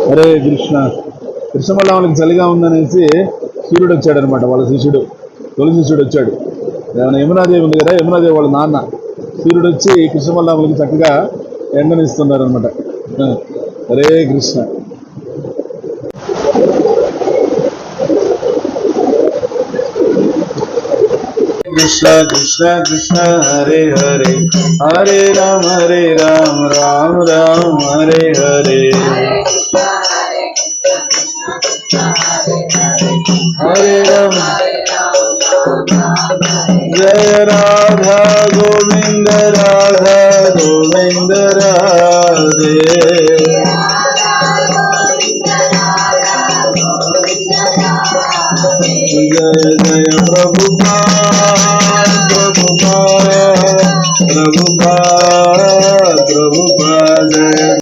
హరే కృష్ణ. కృష్ణ వల్ల వాళ్ళకి చలిగా ఉందనేసి సూర్యుడు వచ్చాడు అనమాట. వాళ్ళ శిష్యుడు, తొలి శిష్యుడు వచ్చాడు. యమునాదేవి ఉంది కదా, యమునాదేవి వాళ్ళ నాన్న సూర్యుడు వచ్చి కృష్ణ వల్ల వాళ్ళకి చక్కగా ఎండనిస్తున్నారు అనమాట. హరే కృష్ణ. కృష్ణ కృష్ణ కృష్ణ హరే హరే, హరే రామ రామ రామ హరే హరే. హరే రామ జయ రాధా గోవింద రాధా గోవింద రాధే.